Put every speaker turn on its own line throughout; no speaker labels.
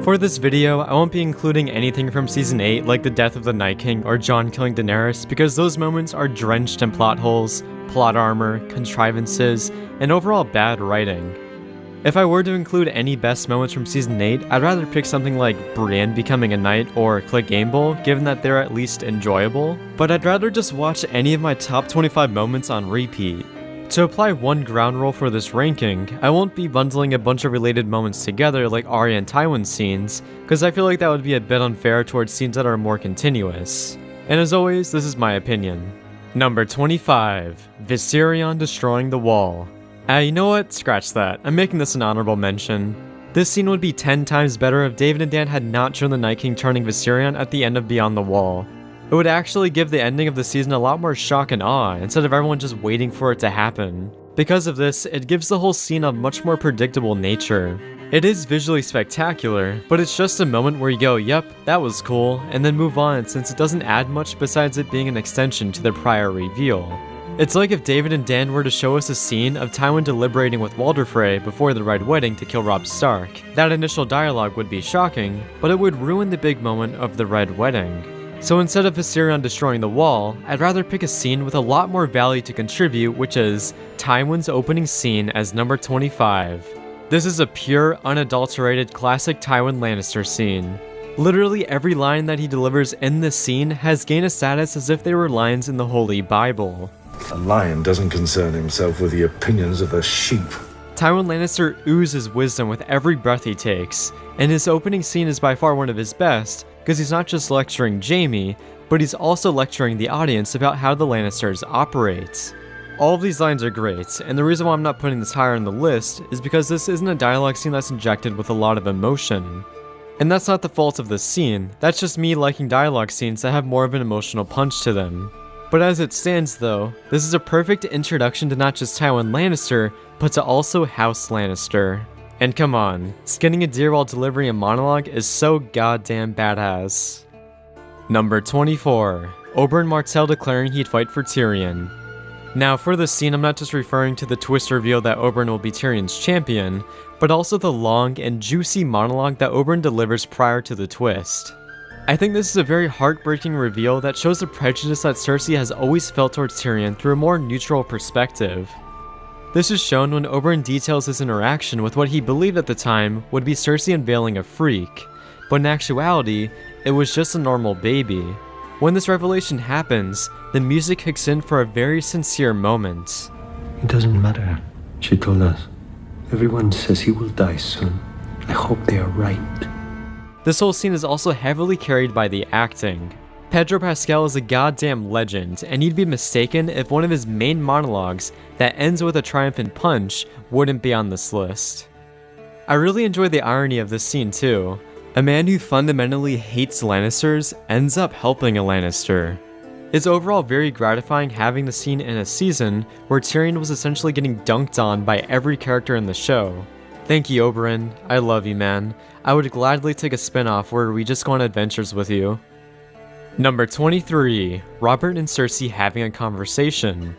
For this video, I won't be including anything from Season 8 like the death of the Night King or Jon killing Daenerys because those moments are drenched in plot holes, plot armor, contrivances, and overall bad writing. If I were to include any best moments from Season 8, I'd rather pick something like Brienne becoming a knight or Click Gamble, given that they're at least enjoyable, but I'd rather just watch any of my top 25 moments on repeat. To apply one ground rule for this ranking, I won't be bundling a bunch of related moments together like Arya and Tywin's scenes, because I feel like that would be a bit unfair towards scenes that are more continuous. And as always, this is my opinion. Number 25, Viserion destroying the wall. You know what? Scratch that. I'm making this an honorable mention. This scene would be 10 times better if David and Dan had not shown the Night King turning Viserion at the end of Beyond the Wall. It would actually give the ending of the season a lot more shock and awe, instead of everyone just waiting for it to happen. Because of this, it gives the whole scene a much more predictable nature. It is visually spectacular, but it's just a moment where you go, yep, that was cool, and then move on since it doesn't add much besides it being an extension to the prior reveal. It's like if David and Dan were to show us a scene of Tywin deliberating with Walder Frey before the Red Wedding to kill Robb Stark. That initial dialogue would be shocking, but it would ruin the big moment of the Red Wedding. So instead of Viserion destroying the wall, I'd rather pick a scene with a lot more value to contribute, which is Tywin's opening scene as number 25. This is a pure, unadulterated classic Tywin Lannister scene. Literally every line that he delivers in this scene has gained a status as if they were lines in the Holy Bible.
A lion doesn't concern himself with the opinions of the sheep.
Tywin Lannister oozes wisdom with every breath he takes, and his opening scene is by far one of his best, because he's not just lecturing Jaime, but he's also lecturing the audience about how the Lannisters operate. All of these lines are great, and the reason why I'm not putting this higher on the list is because this isn't a dialogue scene that's injected with a lot of emotion. And that's not the fault of this scene, that's just me liking dialogue scenes that have more of an emotional punch to them. But as it stands though, this is a perfect introduction to not just Tywin Lannister, but to also House Lannister. And come on, skinning a deer while delivering a monologue is so goddamn badass. Number 24, Oberyn Martell declaring he'd fight for Tyrion. Now for this scene, I'm not just referring to the twist reveal that Oberyn will be Tyrion's champion, but also the long and juicy monologue that Oberyn delivers prior to the twist. I think this is a very heartbreaking reveal that shows the prejudice that Cersei has always felt towards Tyrion through a more neutral perspective. This is shown when Oberyn details his interaction with what he believed at the time would be Cersei unveiling a freak, but in actuality, it was just a normal baby. When this revelation happens, the music kicks in for a very sincere moment.
It doesn't matter, she told us. Everyone says he will die soon. I hope they are right.
This whole scene is also heavily carried by the acting. Pedro Pascal is a goddamn legend, and you'd be mistaken if one of his main monologues that ends with a triumphant punch wouldn't be on this list. I really enjoy the irony of this scene too. A man who fundamentally hates Lannisters ends up helping a Lannister. It's overall very gratifying having the scene in a season where Tyrion was essentially getting dunked on by every character in the show. Thank you, Oberyn. I love you, man. I would gladly take a spin-off where we just go on adventures with you. Number 23, Robert and Cersei having a conversation.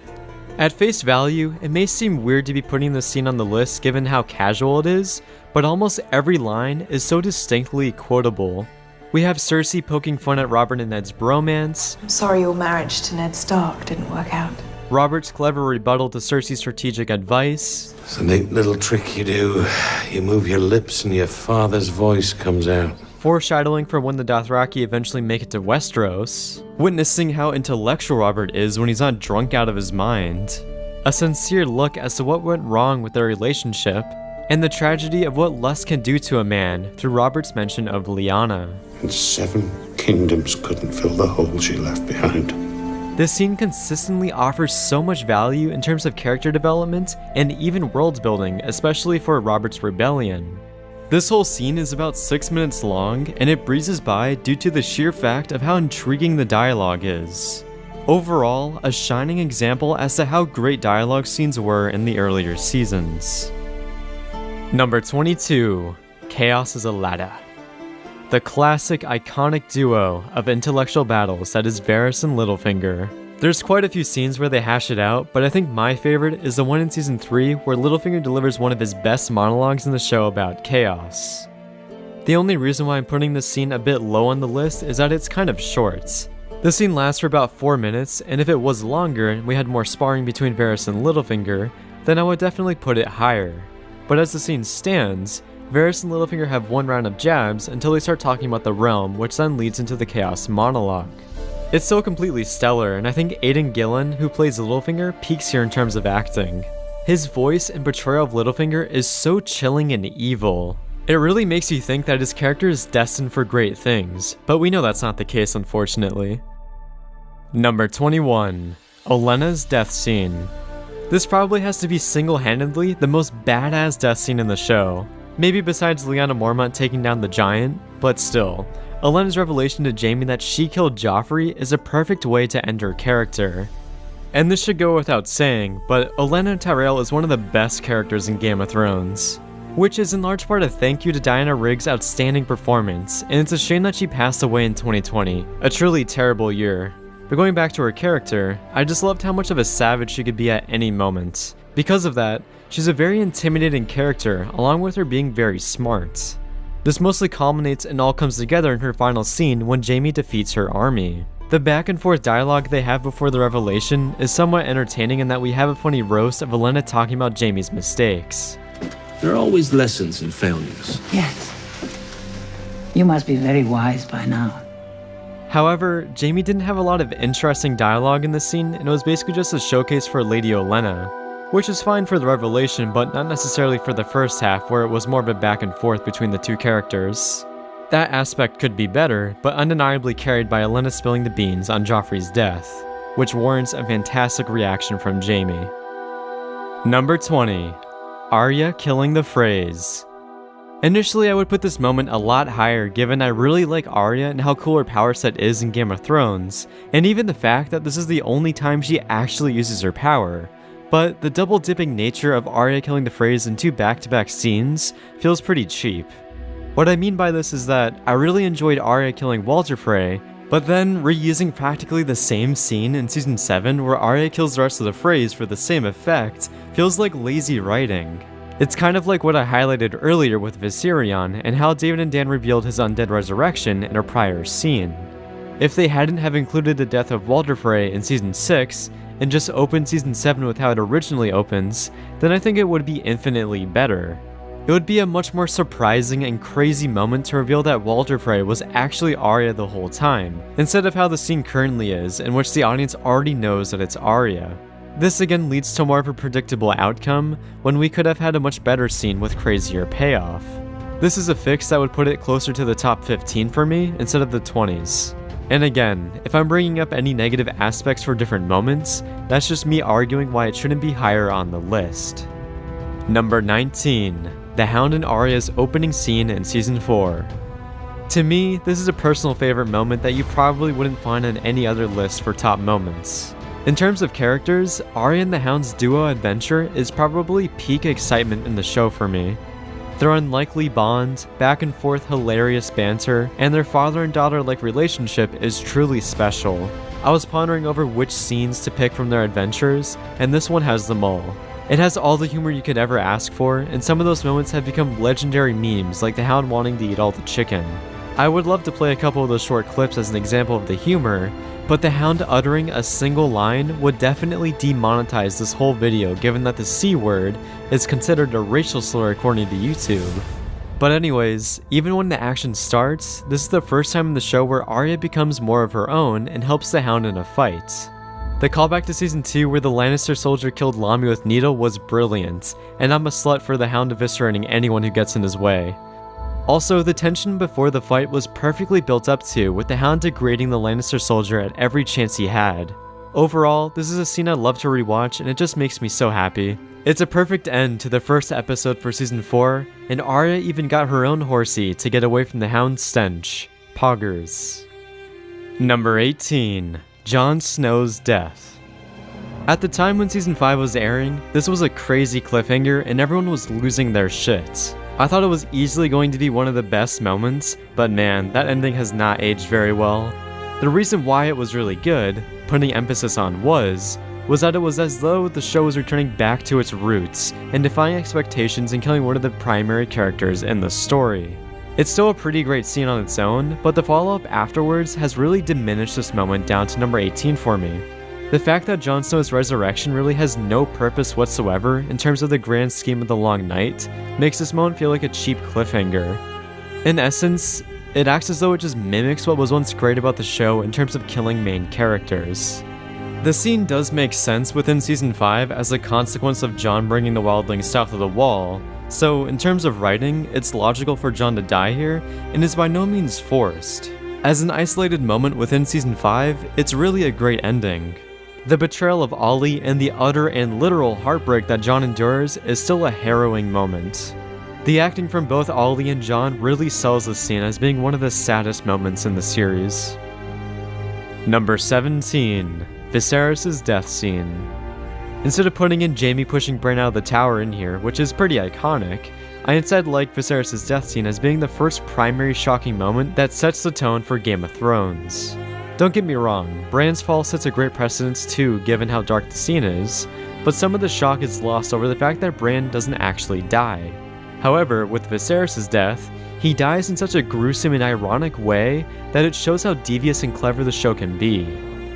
At face value, it may seem weird to be putting this scene on the list given how casual it is, but almost every line is so distinctly quotable. We have Cersei poking fun at Robert and Ned's bromance.
I'm sorry your marriage to Ned Stark didn't work out.
Robert's clever rebuttal to Cersei's strategic advice.
It's a neat little trick you do. You move your lips and your father's voice comes out.
Foreshadowing for when the Dothraki eventually make it to Westeros. Witnessing how intellectual Robert is when he's not drunk out of his mind. A sincere look as to what went wrong with their relationship, and the tragedy of what lust can do to a man through Robert's mention of Lyanna.
And 7 kingdoms couldn't fill the hole she left behind.
This scene consistently offers so much value in terms of character development and even world building, especially for Robert's rebellion. This whole scene is about 6 minutes long, and it breezes by due to the sheer fact of how intriguing the dialogue is. Overall, a shining example as to how great dialogue scenes were in the earlier seasons. Number 22, Chaos is a Ladder. The classic iconic duo of intellectual battles that is Varys and Littlefinger. There's quite a few scenes where they hash it out, but I think my favorite is the one in season 3 where Littlefinger delivers one of his best monologues in the show about chaos. The only reason why I'm putting this scene a bit low on the list is that it's kind of short. The scene lasts for about 4 minutes, and if it was longer and we had more sparring between Varys and Littlefinger, then I would definitely put it higher. But as the scene stands, Varys and Littlefinger have one round of jabs until they start talking about the realm, which then leads into the Chaos monologue. It's still completely stellar, and I think Aidan Gillen, who plays Littlefinger, peaks here in terms of acting. His voice and portrayal of Littlefinger is so chilling and evil. It really makes you think that his character is destined for great things, but we know that's not the case, unfortunately. Number 21. Olenna's death scene. This probably has to be single-handedly the most badass death scene in the show. Maybe besides Lyanna Mormont taking down the giant, but still. Olenna's revelation to Jaime that she killed Joffrey is a perfect way to end her character. And this should go without saying, but Olenna Tyrell is one of the best characters in Game of Thrones. Which is in large part a thank you to Diana Rigg's outstanding performance, and it's a shame that she passed away in 2020, a truly terrible year. But going back to her character, I just loved how much of a savage she could be at any moment. Because of that, she's a very intimidating character, along with her being very smart. This mostly culminates and all comes together in her final scene when Jaime defeats her army. The back and forth dialogue they have before the revelation is somewhat entertaining in that we have a funny roast of Olenna talking about Jaime's mistakes.
There are always lessons in failures.
Yes. You must be very wise by now.
However, Jaime didn't have a lot of interesting dialogue in this scene, and it was basically just a showcase for Lady Olenna, which is fine for the revelation, but not necessarily for the first half, where it was more of a back and forth between the two characters. That aspect could be better, but undeniably carried by Olenna spilling the beans on Joffrey's death, which warrants a fantastic reaction from Jaime. Number 20. Arya killing the Freys. Initially, I would put this moment a lot higher given I really like Arya and how cool her power set is in Game of Thrones, and even the fact that this is the only time she actually uses her power. But the double-dipping nature of Arya killing the Freys in 2 back-to-back scenes feels pretty cheap. What I mean by this is that I really enjoyed Arya killing Walder Frey, but then reusing practically the same scene in Season 7 where Arya kills the rest of the Freys for the same effect feels like lazy writing. It's kind of like what I highlighted earlier with Viserion and how David and Dan revealed his undead resurrection in a prior scene. If they hadn't have included the death of Walder Frey in Season 6 and just opened Season 7 with how it originally opens, then I think it would be infinitely better. It would be a much more surprising and crazy moment to reveal that Walder Frey was actually Arya the whole time, instead of how the scene currently is, in which the audience already knows that it's Arya. This again leads to more of a predictable outcome, when we could have had a much better scene with crazier payoff. This is a fix that would put it closer to the top 15 for me, instead of the 20s. And again, if I'm bringing up any negative aspects for different moments, that's just me arguing why it shouldn't be higher on the list. Number 19. The Hound and Arya's opening scene in Season 4. To me, this is a personal favorite moment that you probably wouldn't find on any other list for top moments. In terms of characters, Arya and the Hound's duo adventure is probably peak excitement in the show for me. Their unlikely bond, back and forth hilarious banter, and their father and daughter-like relationship is truly special. I was pondering over which scenes to pick from their adventures, and this one has them all. It has all the humor you could ever ask for, and some of those moments have become legendary memes like the Hound wanting to eat all the chicken. I would love to play a couple of those short clips as an example of the humor, but the Hound uttering a single line would definitely demonetize this whole video given that the C word is considered a racial slur according to YouTube. But anyways, even when the action starts, this is the first time in the show where Arya becomes more of her own and helps the Hound in a fight. The callback to Season 2 where the Lannister soldier killed Lamy with Needle was brilliant, and I'm a slut for the Hound eviscerating anyone who gets in his way. Also, the tension before the fight was perfectly built up to, with the Hound degrading the Lannister soldier at every chance he had. Overall, this is a scene I'd love to rewatch and it just makes me so happy. It's a perfect end to the first episode for Season 4, and Arya even got her own horsey to get away from the Hound's stench. Poggers. Number 18. Jon Snow's death. At the time when Season 5 was airing, this was a crazy cliffhanger and everyone was losing their shit. I thought it was easily going to be one of the best moments, but man, that ending has not aged very well. The reason why it was really good, putting emphasis on was that it was as though the show was returning back to its roots and defying expectations and killing one of the primary characters in the story. It's still a pretty great scene on its own, but the follow-up afterwards has really diminished this moment down to number 18 for me. The fact that Jon Snow's resurrection really has no purpose whatsoever in terms of the grand scheme of the Long Night makes this moment feel like a cheap cliffhanger. In essence, it acts as though it just mimics what was once great about the show in terms of killing main characters. The scene does make sense within Season 5 as a consequence of Jon bringing the wildlings south of the Wall, so in terms of writing, it's logical for Jon to die here, and is by no means forced. As an isolated moment within Season 5, it's really a great ending. The betrayal of Ollie and the utter and literal heartbreak that Jon endures is still a harrowing moment. The acting from both Ollie and Jon really sells this scene as being one of the saddest moments in the series. Number 17. Viserys' death scene. Instead of putting in Jaime pushing Bran out of the tower in here, which is pretty iconic, I instead like Viserys' death scene as being the first primary shocking moment that sets the tone for Game of Thrones. Don't get me wrong, Bran's fall sets a great precedence too given how dark the scene is, but some of the shock is lost over the fact that Bran doesn't actually die. However, with Viserys' death, he dies in such a gruesome and ironic way that it shows how devious and clever the show can be.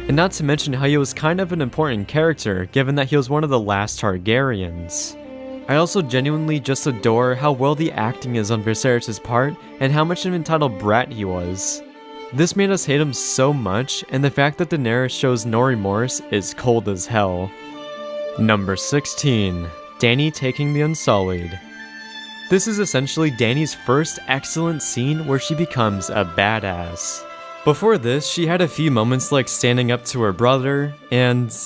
And not to mention how he was kind of an important character given that he was one of the last Targaryens. I also genuinely just adore how well the acting is on Viserys' part and how much of an entitled brat he was. This made us hate him so much, and the fact that Daenerys shows no remorse is cold as hell. Number 16. Dany taking the Unsullied. This is essentially Dany's first excellent scene where she becomes a badass. Before this, she had a few moments like standing up to her brother, and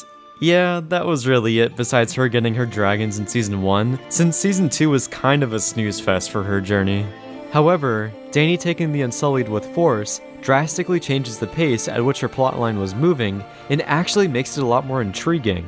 yeah, that was really it besides her getting her dragons in Season 1, since Season 2 was kind of a snooze fest for her journey. However, Dany taking the Unsullied with force drastically changes the pace at which her plotline was moving and actually makes it a lot more intriguing.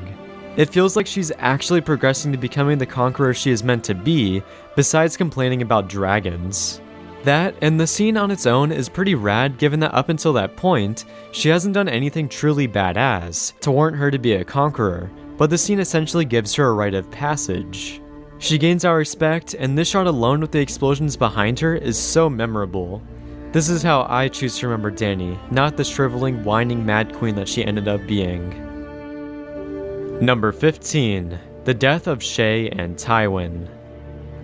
It feels like she's actually progressing to becoming the conqueror she is meant to be, besides complaining about dragons. That, and the scene on its own is pretty rad given that up until that point, she hasn't done anything truly badass to warrant her to be a conqueror, but the scene essentially gives her a rite of passage. She gains our respect, and this shot alone with the explosions behind her is so memorable. This is how I choose to remember Dany, not the shriveling, whining mad queen that she ended up being. Number 15. The death of Shae and Tywin.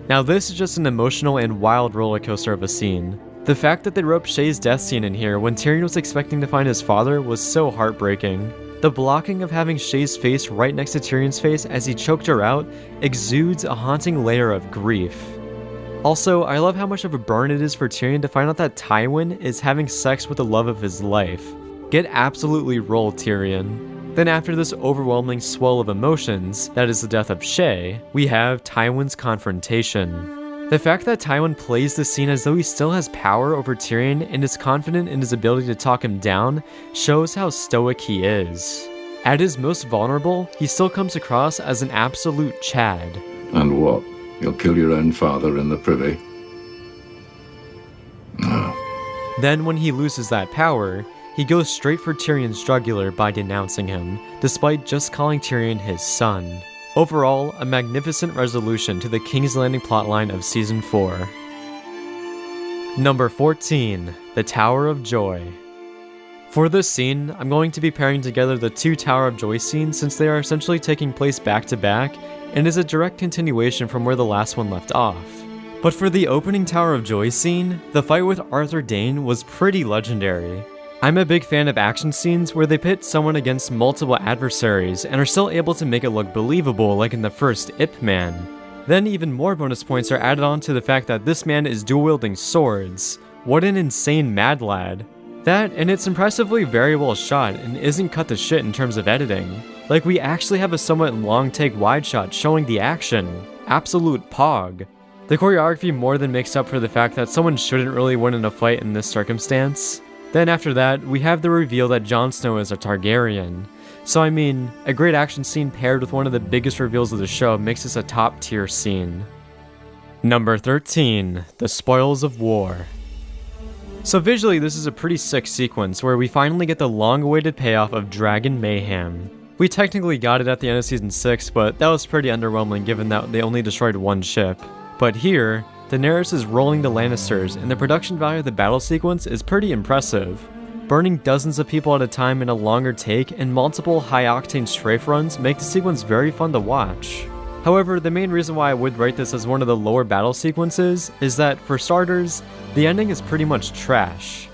Now this is just an emotional and wild rollercoaster of a scene. The fact that they roped Shae's death scene in here when Tyrion was expecting to find his father was so heartbreaking. The blocking of having Shae's face right next to Tyrion's face as he choked her out exudes a haunting layer of grief. Also, I love how much of a burn it is for Tyrion to find out that Tywin is having sex with the love of his life. Get absolutely rolled, Tyrion. Then after this overwhelming swell of emotions, that is the death of Shae, we have Tywin's confrontation. The fact that Tywin plays this scene as though he still has power over Tyrion and is confident in his ability to talk him down shows how stoic he is. At his most vulnerable, he still comes across as an absolute Chad.
And what? You'll kill your own father in the privy? No.
Then when he loses that power, he goes straight for Tyrion's jugular by denouncing him, despite just calling Tyrion his son. Overall, a magnificent resolution to the King's Landing plotline of Season 4. Number 14. The Tower of Joy. For this scene, I'm going to be pairing together the two Tower of Joy scenes since they are essentially taking place back to back, and is a direct continuation from where the last one left off. But for the opening Tower of Joy scene, the fight with Arthur Dayne was pretty legendary. I'm a big fan of action scenes where they pit someone against multiple adversaries and are still able to make it look believable like in the first Ip Man. Then even more bonus points are added on to the fact that this man is dual-wielding swords. What an insane mad lad. That, and it's impressively very well shot and isn't cut to shit in terms of editing. Like, we actually have a somewhat long take wide shot showing the action. Absolute pog. The choreography more than makes up for the fact that someone shouldn't really win in a fight in this circumstance. Then after that, we have the reveal that Jon Snow is a Targaryen. So I mean, a great action scene paired with one of the biggest reveals of the show makes this a top tier scene. Number 13. The Spoils of War. So visually, this is a pretty sick sequence where we finally get the long-awaited payoff of Dragon Mayhem. We technically got it at the end of Season 6, but that was pretty underwhelming given that they only destroyed one ship. But here, Daenerys is rolling the Lannisters, and the production value of the battle sequence is pretty impressive. Burning dozens of people at a time in a longer take and multiple high-octane strafe runs make the sequence very fun to watch. However, the main reason why I would rate this as one of the lower battle sequences is that, for starters, the ending is pretty much trash.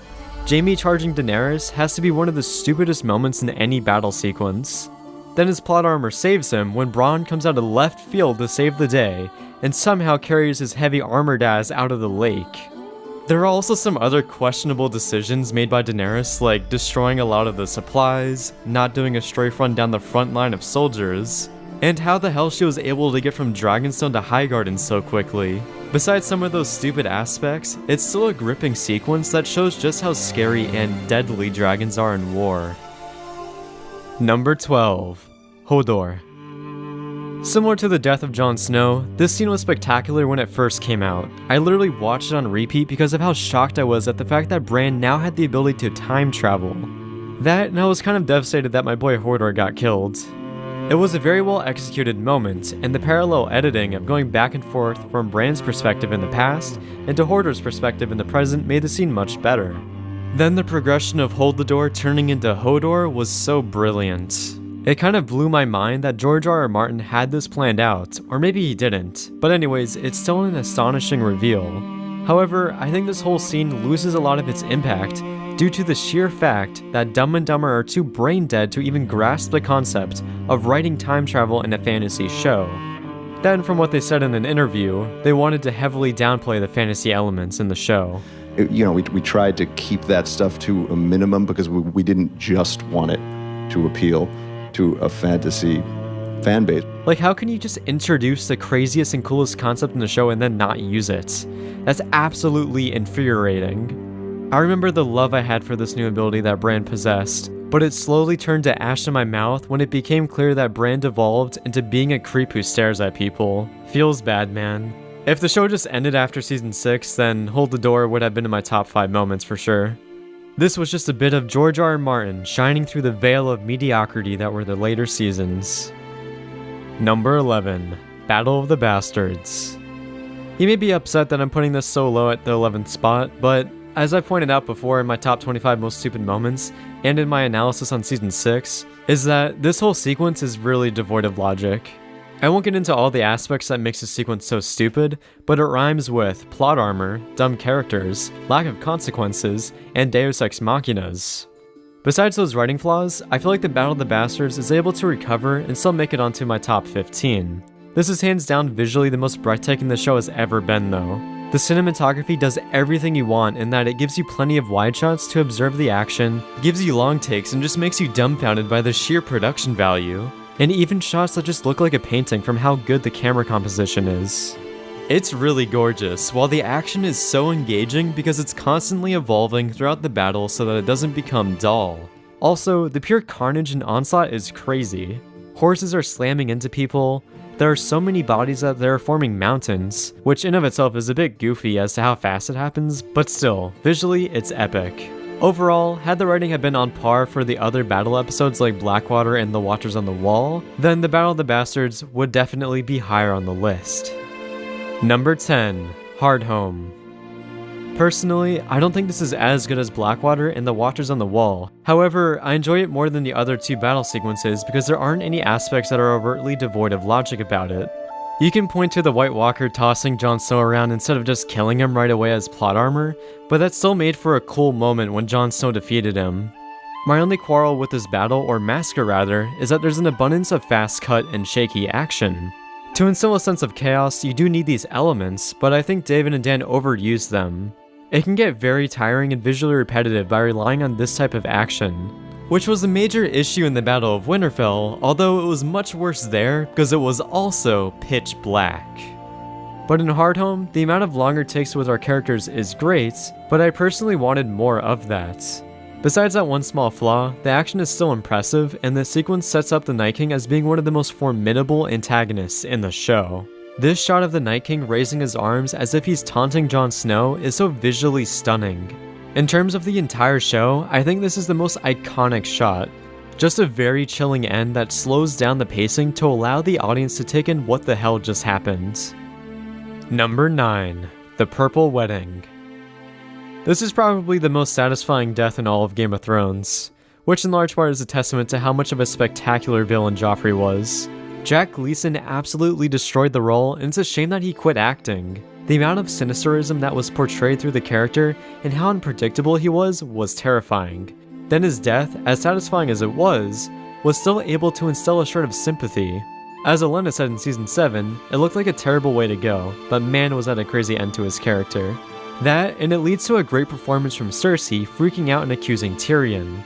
Jaime charging Daenerys has to be one of the stupidest moments in any battle sequence. Then his plot armor saves him when Bronn comes out of left field to save the day, and somehow carries his heavy armored ass out of the lake. There are also some other questionable decisions made by Daenerys, like destroying a lot of the supplies, not doing a strafe run down the front line of soldiers, and how the hell she was able to get from Dragonstone to Highgarden so quickly. Besides some of those stupid aspects, it's still a gripping sequence that shows just how scary and deadly dragons are in war. Number 12. Hodor. Similar to the death of Jon Snow, this scene was spectacular when it first came out. I literally watched it on repeat because of how shocked I was at the fact that Bran now had the ability to time travel. That, and I was kind of devastated that my boy Hodor got killed. It was a very well executed moment, and the parallel editing of going back and forth from Bran's perspective in the past and to Hodor's perspective in the present made the scene much better. Then the progression of Hold the Door turning into Hodor was so brilliant. It kind of blew my mind that George R.R. Martin had this planned out, or maybe he didn't, but anyways, it's still an astonishing reveal. However, I think this whole scene loses a lot of its impact due to the sheer fact that Dumb and Dumber are too brain dead to even grasp the concept of writing time travel in a fantasy show. Then, from what they said in an interview, they wanted to heavily downplay the fantasy elements in the show.
We tried to keep that stuff to a minimum because we didn't just want it to appeal to a fantasy fan base.
Like, how can you just introduce the craziest and coolest concept in the show and then not use it? That's absolutely infuriating. I remember the love I had for this new ability that Bran possessed, but it slowly turned to ash in my mouth when it became clear that Bran devolved into being a creep who stares at people. Feels bad, man. If the show just ended after season 6, then Hold the Door would have been in my top 5 moments for sure. This was just a bit of George R.R. Martin shining through the veil of mediocrity that were the later seasons. Number 11. Battle of the Bastards. You may be upset that I'm putting this so low at the 11th spot, but as I pointed out before in my top 25 most stupid moments, and in my analysis on season 6, is that this whole sequence is really devoid of logic. I won't get into all the aspects that makes the sequence so stupid, but it rhymes with plot armor, dumb characters, lack of consequences, and deus ex machinas. Besides those writing flaws, I feel like the Battle of the Bastards is able to recover and still make it onto my top 15. This is hands down visually the most breathtaking the show has ever been though. The cinematography does everything you want in that it gives you plenty of wide shots to observe the action, gives you long takes, and just makes you dumbfounded by the sheer production value. And even shots that just look like a painting from how good the camera composition is. It's really gorgeous, while the action is so engaging because it's constantly evolving throughout the battle so that it doesn't become dull. Also, the pure carnage and onslaught is crazy. Horses are slamming into people, there are so many bodies that they're forming mountains, which in of itself is a bit goofy as to how fast it happens, but still, visually it's epic. Overall, had the writing have been on par for the other battle episodes like Blackwater and The Watchers on the Wall, then the Battle of the Bastards would definitely be higher on the list. Number 10. Hardhome. Personally, I don't think this is as good as Blackwater and The Watchers on the Wall. However, I enjoy it more than the other two battle sequences because there aren't any aspects that are overtly devoid of logic about it. You can point to the White Walker tossing Jon Snow around instead of just killing him right away as plot armor, but that still made for a cool moment when Jon Snow defeated him. My only quarrel with this battle, or massacre rather, is that there's an abundance of fast cut and shaky action. To instill a sense of chaos, you do need these elements, but I think David and Dan overused them. It can get very tiring and visually repetitive by relying on this type of action, which was a major issue in the Battle of Winterfell, although it was much worse there because it was also pitch black. But in Hardhome, the amount of longer takes with our characters is great, but I personally wanted more of that. Besides that one small flaw, the action is still impressive, and the sequence sets up the Night King as being one of the most formidable antagonists in the show. This shot of the Night King raising his arms as if he's taunting Jon Snow is so visually stunning. In terms of the entire show, I think this is the most iconic shot. Just a very chilling end that slows down the pacing to allow the audience to take in what the hell just happened. Number 9. The Purple Wedding. This is probably the most satisfying death in all of Game of Thrones, which in large part is a testament to how much of a spectacular villain Joffrey was. Jack Gleeson absolutely destroyed the role, and it's a shame that he quit acting. The amount of sinisterism that was portrayed through the character and how unpredictable he was terrifying. Then his death, as satisfying as it was still able to instill a shred of sympathy. As Olenna said in Season 7, it looked like a terrible way to go, but man was that a crazy end to his character. That, and it leads to a great performance from Cersei freaking out and accusing Tyrion.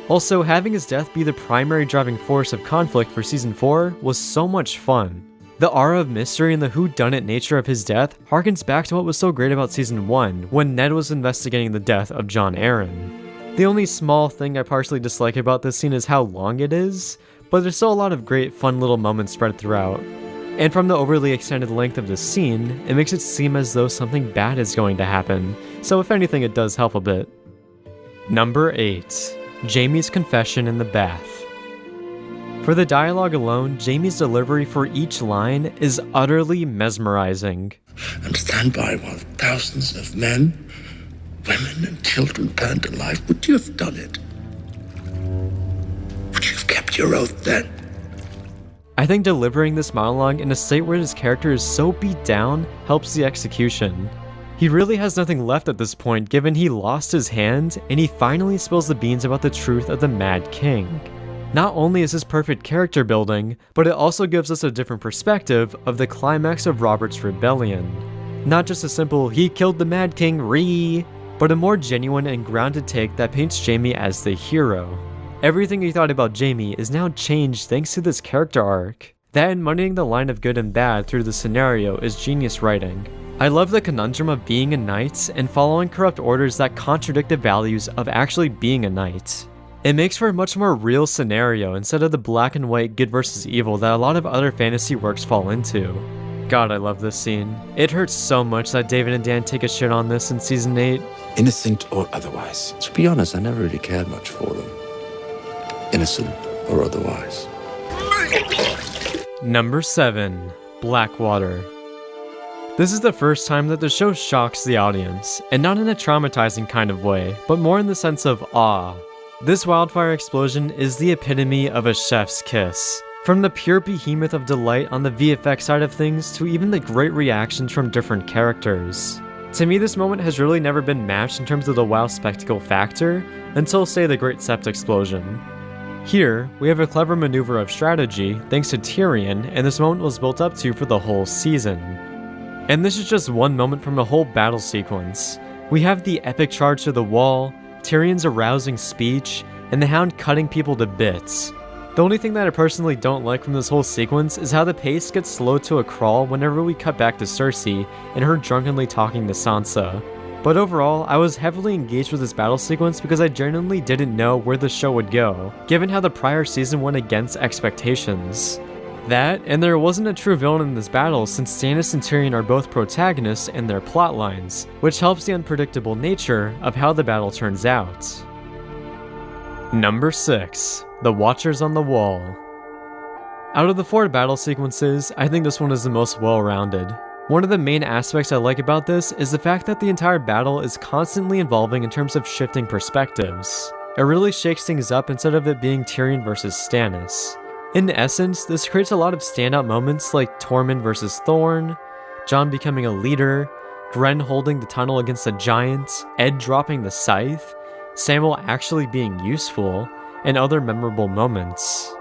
Also, having his death be the primary driving force of conflict for Season 4 was so much fun. The aura of mystery and the whodunit nature of his death harkens back to what was so great about Season 1, when Ned was investigating the death of Jon Arryn. The only small thing I partially dislike about this scene is how long it is, but there's still a lot of great fun little moments spread throughout. And from the overly extended length of this scene, it makes it seem as though something bad is going to happen, so if anything it does help a bit. Number 8. Jaime's confession in the bath. For the dialogue alone, Jaime's delivery for each line is utterly mesmerizing.
And stand by while thousands of men, women, and children burned alive. Would you have done it? Would you have kept your oath then?
I think delivering this monologue in a state where his character is so beat down helps the execution. He really has nothing left at this point given he lost his hand and he finally spills the beans about the truth of the Mad King. Not only is this perfect character building, but it also gives us a different perspective of the climax of Robert's rebellion. Not just a simple "he killed the Mad King" but a more genuine and grounded take that paints Jaime as the hero. Everything you thought about Jaime is now changed thanks to this character arc. That and muddying the line of good and bad through the scenario is genius writing. I love the conundrum of being a knight and following corrupt orders that contradict the values of actually being a knight. It makes for a much more real scenario instead of the black and white good versus evil that a lot of other fantasy works fall into. God, I love this scene. It hurts so much that David and Dan take a shit on this in Season 8.
Innocent or otherwise. To be honest, I never really cared much for them. Innocent or otherwise.
Number 7. Blackwater. This is the first time that the show shocks the audience, and not in a traumatizing kind of way, but more in the sense of awe. This wildfire explosion is the epitome of a chef's kiss. From the pure behemoth of delight on the VFX side of things to even the great reactions from different characters. To me, this moment has really never been matched in terms of the wow spectacle factor until, say, the Great Sept explosion. Here, we have a clever maneuver of strategy thanks to Tyrion, and this moment was built up to for the whole season. And this is just one moment from a whole battle sequence. We have the epic charge to the wall, Tyrion's arousing speech, and the Hound cutting people to bits. The only thing that I personally don't like from this whole sequence is how the pace gets slowed to a crawl whenever we cut back to Cersei and her drunkenly talking to Sansa. But overall, I was heavily engaged with this battle sequence because I genuinely didn't know where the show would go, given how the prior season went against expectations. That, and there wasn't a true villain in this battle since Stannis and Tyrion are both protagonists in their plotlines, which helps the unpredictable nature of how the battle turns out. Number 6. The Watchers on the Wall. Out of the 4 battle sequences, I think this one is the most well-rounded. One of the main aspects I like about this is the fact that the entire battle is constantly evolving in terms of shifting perspectives. It really shakes things up instead of it being Tyrion versus Stannis. In essence, this creates a lot of standout moments like Tormund versus Thorne, Jon becoming a leader, Gren holding the tunnel against the giants, Ed dropping the scythe, Samwell actually being useful, and other memorable moments.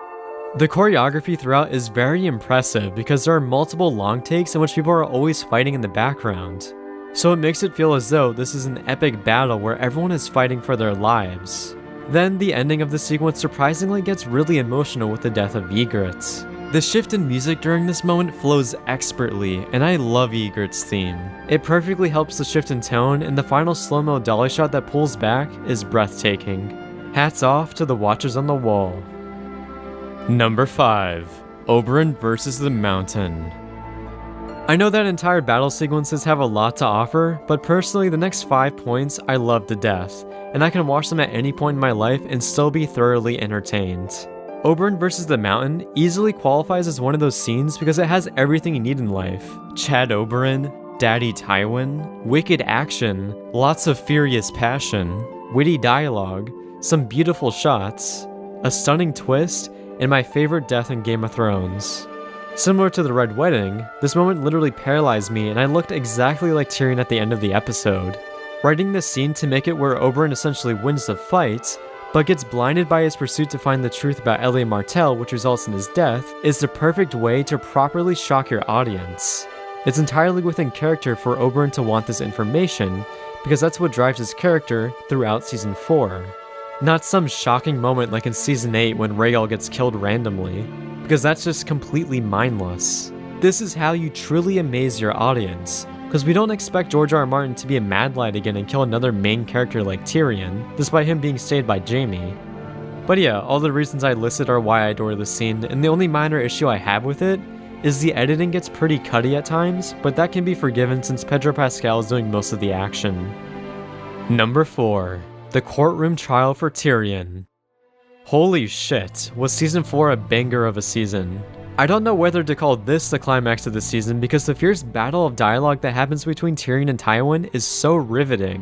The choreography throughout is very impressive because there are multiple long takes in which people are always fighting in the background. So it makes it feel as though this is an epic battle where everyone is fighting for their lives. Then the ending of the sequence surprisingly gets really emotional with the death of Ygritte. The shift in music during this moment flows expertly, and I love Ygritte's theme. It perfectly helps the shift in tone, and the final slow-mo dolly shot that pulls back is breathtaking. Hats off to the Watchers on the Wall. Number 5. Oberyn versus the Mountain. I know that entire battle sequences have a lot to offer, but personally the next 5 points I love to death, and I can watch them at any point in my life and still be thoroughly entertained. Oberyn vs. the Mountain easily qualifies as one of those scenes because it has everything you need in life. Chad Oberyn, Daddy Tywin, wicked action, lots of furious passion, witty dialogue, some beautiful shots, a stunning twist, and my favorite death in Game of Thrones. Similar to the Red Wedding, this moment literally paralyzed me and I looked exactly like Tyrion at the end of the episode. Writing this scene to make it where Oberyn essentially wins the fight, but gets blinded by his pursuit to find the truth about Elia Martell, which results in his death, is the perfect way to properly shock your audience. It's entirely within character for Oberyn to want this information, because that's what drives his character throughout Season 4. Not some shocking moment like in Season 8 when Rhaegal gets killed randomly, because that's just completely mindless. This is how you truly amaze your audience, because we don't expect George R. R. Martin to be a Mad Lad again and kill another main character like Tyrion, despite him being stayed by Jaime. But yeah, all the reasons I listed are why I adore this scene, and the only minor issue I have with it is the editing gets pretty cutty at times, but that can be forgiven since Pedro Pascal is doing most of the action. Number 4. The Courtroom Trial for Tyrion. Holy shit, was Season 4 a banger of a season. I don't know whether to call this the climax of the season because the fierce battle of dialogue that happens between Tyrion and Tywin is so riveting.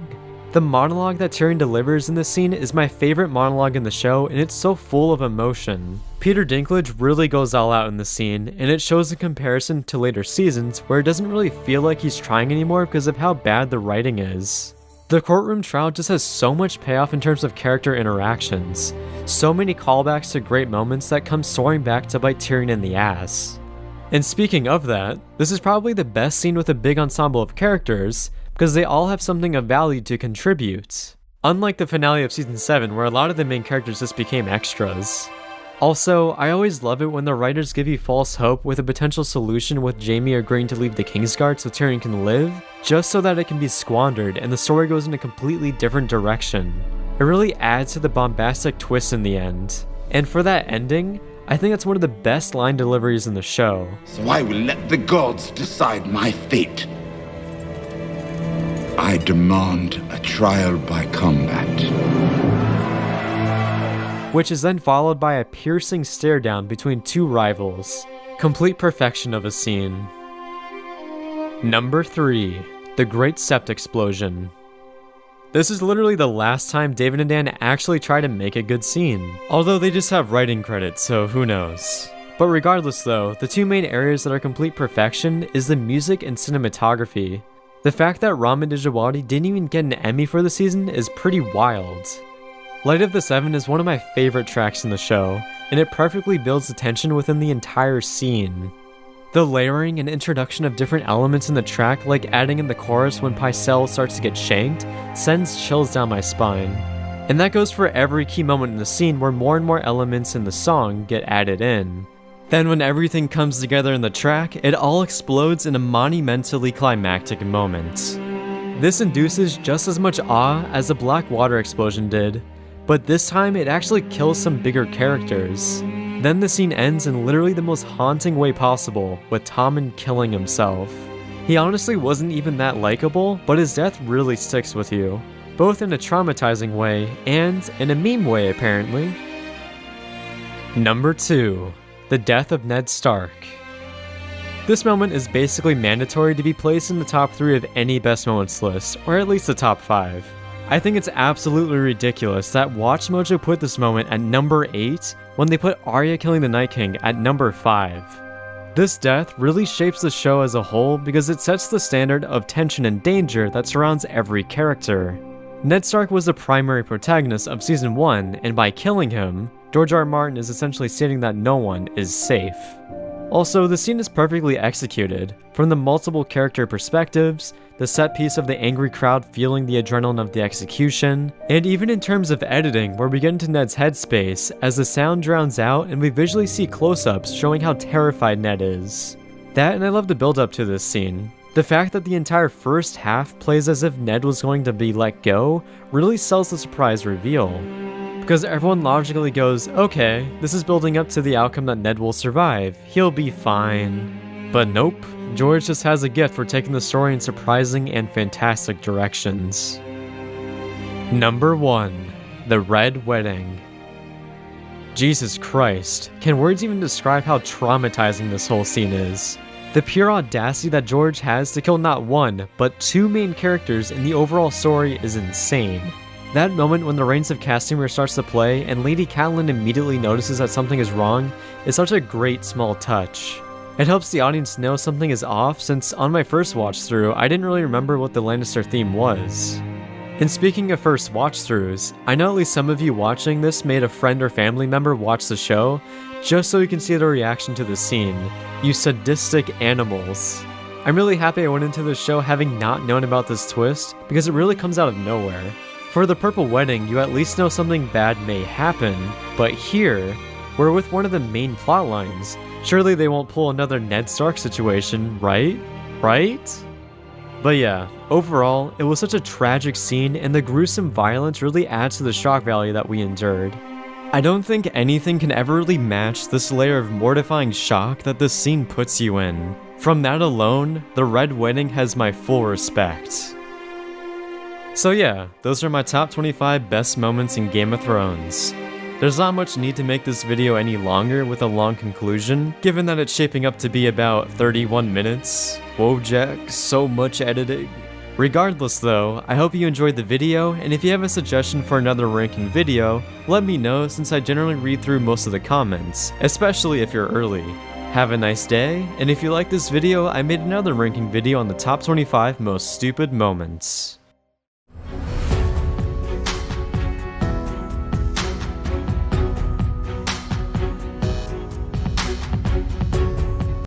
The monologue that Tyrion delivers in this scene is my favorite monologue in the show, and it's so full of emotion. Peter Dinklage really goes all out in the scene, and it shows in comparison to later seasons where it doesn't really feel like he's trying anymore because of how bad the writing is. The courtroom trial just has so much payoff in terms of character interactions, so many callbacks to great moments that come soaring back to bite Tyrion in the ass. And speaking of that, this is probably the best scene with a big ensemble of characters, because they all have something of value to contribute. Unlike the finale of Season 7 where a lot of the main characters just became extras. Also, I always love it when the writers give you false hope with a potential solution with Jaime agreeing to leave the Kingsguard so Tyrion can live, just so that it can be squandered and the story goes in a completely different direction. It really adds to the bombastic twist in the end. And for that ending, I think that's one of the best line deliveries in the show.
So I will let the gods decide my fate. I demand a trial by combat.
Which is then followed by a piercing stare down between two rivals. Complete perfection of a scene. Number 3. The Great Sept Explosion. This is literally the last time David and Dan actually try to make a good scene. Although they just have writing credits, so who knows. But regardless though, the two main areas that are complete perfection is the music and cinematography. The fact that Ramin Djawadi didn't even get an Emmy for the season is pretty wild. Light of the Seven is one of my favorite tracks in the show, and it perfectly builds the tension within the entire scene. The layering and introduction of different elements in the track, like adding in the chorus when Pycelle starts to get shanked, sends chills down my spine. And that goes for every key moment in the scene where more and more elements in the song get added in. Then when everything comes together in the track, it all explodes in a monumentally climactic moment. This induces just as much awe as the Black Water explosion did, but this time it actually kills some bigger characters. Then the scene ends in literally the most haunting way possible, with Tommen killing himself. He honestly wasn't even that likable, but his death really sticks with you, both in a traumatizing way and in a meme way apparently. Number 2. The Death of Ned Stark. This moment is basically mandatory to be placed in the top 3 of any best moments list, or at least the top 5. I think it's absolutely ridiculous that WatchMojo put this moment at number 8 when they put Arya killing the Night King at number 5. This death really shapes the show as a whole because it sets the standard of tension and danger that surrounds every character. Ned Stark was the primary protagonist of Season 1, and by killing him, George R. R. Martin is essentially stating that no one is safe. Also, the scene is perfectly executed, from the multiple character perspectives, the set piece of the angry crowd feeling the adrenaline of the execution, and even in terms of editing where we get into Ned's headspace as the sound drowns out and we visually see close-ups showing how terrified Ned is. That, and I love the build-up to this scene. The fact that the entire first half plays as if Ned was going to be let go really sells the surprise reveal. Because everyone logically goes, okay, this is building up to the outcome that Ned will survive, he'll be fine. But nope, George just has a gift for taking the story in surprising and fantastic directions. Number 1. The Red Wedding. Jesus Christ, can words even describe how traumatizing this whole scene is? The pure audacity that George has to kill not one, but two main characters in the overall story is insane. That moment when the Reigns of Castamere starts to play and Lady Catelyn immediately notices that something is wrong is such a great small touch. It helps the audience know something is off, since on my first watch through, I didn't really remember what the Lannister theme was. And speaking of first watch throughs, I know at least some of you watching this made a friend or family member watch the show, just so you can see their reaction to the scene. You sadistic animals. I'm really happy I went into this show having not known about this twist, because it really comes out of nowhere. For the Purple Wedding, you at least know something bad may happen, but here, we're with one of the main plot lines. Surely they won't pull another Ned Stark situation, right? Right? But yeah, overall, it was such a tragic scene, and the gruesome violence really adds to the shock value that we endured. I don't think anything can ever really match this layer of mortifying shock that this scene puts you in. From that alone, the Red Wedding has my full respect. So yeah, those are my top 25 best moments in Game of Thrones. There's not much need to make this video any longer with a long conclusion, given that it's shaping up to be about 31 minutes. Whoa Jack, so much editing. Regardless though, I hope you enjoyed the video, and if you have a suggestion for another ranking video, let me know since I generally read through most of the comments, especially if you're early. Have a nice day, and if you like this video, I made another ranking video on the top 25 most stupid moments.